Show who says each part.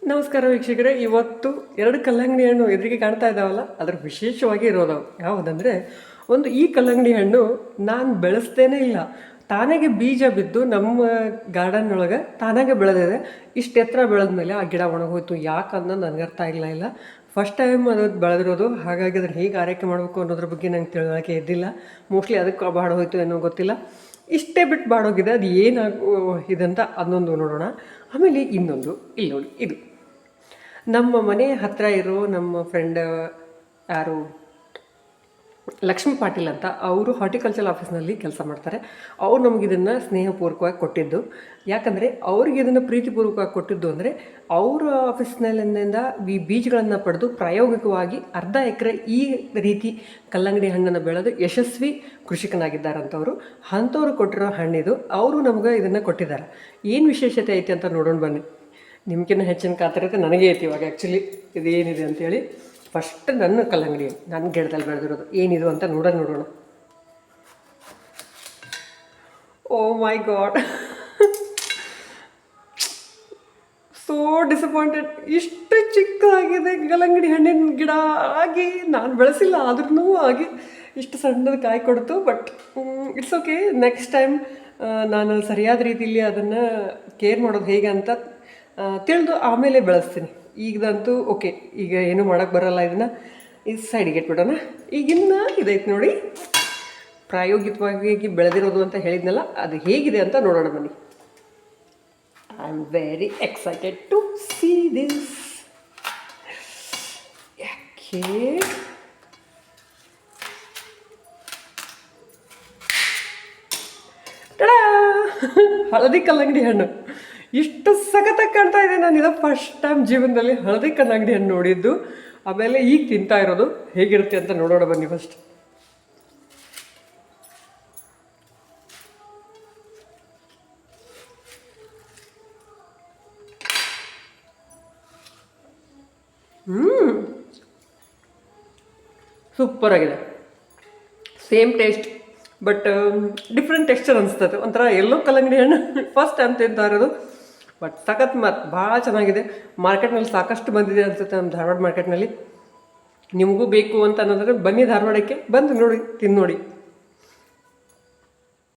Speaker 1: ನಮಸ್ಕಾರ ವೀಕ್ಷಕರೇ, ಇವತ್ತು ಎರಡು ಕಲ್ಲಂಗಡಿ ಹಣ್ಣು ಎದುರಿಗೆ ಕಾಣ್ತಾ ಇದ್ದಾವಲ್ಲ, ಅದ್ರ ವಿಶೇಷವಾಗಿ ಇರೋದವು ಯಾವುದಂದರೆ, ಒಂದು ಈ ಕಲ್ಲಂಗಡಿ ಹಣ್ಣು ನಾನು ಬೆಳೆಸ್ತೇನೆ ಇಲ್ಲ, ತಾನಾಗೆ ಬೀಜ ಬಿದ್ದು ನಮ್ಮ ಗಾರ್ಡನ್ ಒಳಗೆ ತಾನಾಗೆ ಬೆಳೆದಿದೆ. ಇಷ್ಟು ಎತ್ತರ ಬೆಳೆದ್ಮೇಲೆ ಆ ಗಿಡ ಒಣಗೋಯ್ತು. ಯಾಕಂದ್ರೆ ನನಗೆ ಅರ್ಥ ಆಗಿಲ್ಲ. ಫಸ್ಟ್ ಟೈಮ್ ಅದು ಬೆಳೆದಿರೋದು, ಹಾಗಾಗಿ ಅದನ್ನು ಹೇಗೆ ಆರೈಕೆ ಮಾಡಬೇಕು ಅನ್ನೋದ್ರ ಬಗ್ಗೆ ನಂಗೆ ತಿಳುವಳಿಕೆ ಇದ್ದಿಲ್ಲ. ಮೋಸ್ಟ್ಲಿ ಅದಕ್ಕೆ ಬಾಡೋಯ್ತು ಏನೋ ಗೊತ್ತಿಲ್ಲ. ಇಷ್ಟೇ ಬಿಟ್ಟು ಬಾಡೋಗಿದೆ. ಅದು ಏನಾಗೋ ಇದಂತ ಅದನ್ನೊಂದು ನೋಡೋಣ. ಆಮೇಲೆ ಇನ್ನೊಂದು ಇಲ್ಲಿ ನೋಡಿ, ಇದು ನಮ್ಮ ಮನೆ ಹತ್ತಿರ ಇರೋ ನಮ್ಮ ಫ್ರೆಂಡ್ ಯಾರು ಲಕ್ಷ್ಮೀ ಪಾಟೀಲ್ ಅಂತ, ಅವರು ಹಾರ್ಟಿಕಲ್ಚರ್ ಆಫೀಸ್ನಲ್ಲಿ ಕೆಲಸ ಮಾಡ್ತಾರೆ. ಅವ್ರು ನಮಗೆ ಇದನ್ನು ಸ್ನೇಹಪೂರ್ವಕವಾಗಿ ಕೊಟ್ಟಿದ್ದು. ಯಾಕಂದರೆ ಅವ್ರಿಗೆ ಇದನ್ನು ಪ್ರೀತಿಪೂರ್ವಕವಾಗಿ ಕೊಟ್ಟಿದ್ದು ಅಂದರೆ, ಅವರ ಆಫೀಸ್ನಲ್ಲಿಂದ ಈ ಬೀಜಗಳನ್ನು ಪಡೆದು ಪ್ರಾಯೋಗಿಕವಾಗಿ ಅರ್ಧ ಎಕರೆ ಈ ರೀತಿ ಕಲ್ಲಂಗಡಿ ಹಣ್ಣನ್ನು ಬೆಳೆದು ಯಶಸ್ವಿ ಕೃಷಿಕನಾಗಿದ್ದಾರಂಥವ್ರು. ಅಂಥವ್ರು ಕೊಟ್ಟಿರೋ ಹಣ್ಣಿದು. ಅವರು ನಮ್ಗೆ ಇದನ್ನು ಕೊಟ್ಟಿದ್ದಾರೆ. ಏನು ವಿಶೇಷತೆ ಐತಿ ಅಂತ ನೋಡೋಣ ಬನ್ನಿ. ನಿಮ್ಗಿನ್ನ ಹೆಚ್ಚಿನ ಕಾತರತೆ ನನಗೆ ಐತಿ ಇವಾಗ. ಆ್ಯಕ್ಚುಲಿ ಇದು ಏನಿದೆ ಅಂತೇಳಿ ಫಸ್ಟ್ ನನ್ನ ಕಲ್ಲಂಗಡಿ ನನ್ನ ಗಿಡದಲ್ಲಿ ಬೆಳೆದಿರೋದು ಏನಿದು ಅಂತ ನೋಡೋಣ. ಓ ಮೈ ಗಾಡ್, ಸೋ ಡಿಸಪಾಯಿಂಟೆಡ್. ಇಷ್ಟು ಚಿಕ್ಕದಾಗಿದೆ ಕಲ್ಲಂಗಡಿ ಹಣ್ಣಿನ ಗಿಡ ಆಗಿ, ನಾನು ಬೆಳೆಸಿಲ್ಲ ಆದ್ರೂ ಆಗಿ ಇಷ್ಟು ಸಣ್ಣದ ಕಾಯಿ ಕೊಡ್ತು. But it's okay, next time ನಾನು ಸರಿಯಾದ ರೀತಿಯಲ್ಲಿ ಅದನ್ನು ಕೇರ್ ಮಾಡೋದು ಹೇಗೆ ಅಂತ ತಿಳಿದು ಆಮೇಲೆ ಬೆಳೆಸ್ತೀನಿ. ಈಗದಂತೂ ಓಕೆ, ಈಗ ಏನೂ ಮಾಡೋಕ್ಕೆ ಬರೋಲ್ಲ. ಇದನ್ನು ಇದು ಸೈಡಿಗೆ ಇಟ್ಬಿಡೋಣ. ಈಗಿನ್ನ ಇದೈತೆ ನೋಡಿ, ಪ್ರಾಯೋಗಿಕವಾಗಿ ಬೆಳೆದಿರೋದು ಅಂತ ಹೇಳಿದ್ನಲ್ಲ, ಅದು ಹೇಗಿದೆ ಅಂತ ನೋಡೋಣ ಬನ್ನಿ. I am very excited to see this. ಯಾಕೆ ಹಳದಿ ಕಲ್ಲಂಗಡಿ ಹಣ್ಣು ಇಷ್ಟು ಸಖತ್ತಾಗಿ ಕಾಣ್ತಾ ಇದೆ. ನಾನು ಇದು ಫಸ್ಟ್ ಟೈಮ್ ಜೀವನದಲ್ಲಿ ಹಳದಿ ಕಲ್ಲಂಗಡಿ ಹಣ್ಣು ನೋಡಿದ್ದು. ಆಮೇಲೆ ಈಗ ತಿಂತಾ ಇರೋದು ಹೇಗಿರುತ್ತೆ ಅಂತ ನೋಡೋಣ ಬನ್ನಿ. ಫಸ್ಟ್ ಸೂಪರ್ ಆಗಿದೆ. Same taste but different texture ಅನಿಸ್ತದೆ. ಒಂಥರ ಎಲ್ಲೋ ಕಲ್ಲಂಗಡಿ ಹಣ್ಣು ಫಸ್ಟ್ ಟೈಮ್ ತಿಂತಾ ಇರೋದು. ಬಟ್ ಸಖತ್ ಮತ್ತು ಭಾಳ ಚೆನ್ನಾಗಿದೆ. ಮಾರ್ಕೆಟ್ನಲ್ಲಿ ಸಾಕಷ್ಟು ಬಂದಿದೆ ಅನಿಸುತ್ತೆ ನಮ್ಮ ಧಾರವಾಡ ಮಾರ್ಕೆಟ್ನಲ್ಲಿ. ನಿಮಗೂ ಬೇಕು ಅಂತ ಅನ್ನೋದ್ರೆ ಬನ್ನಿ ಧಾರವಾಡಕ್ಕೆ, ಬಂದು ನೋಡಿ, ತಿಂದು ನೋಡಿ.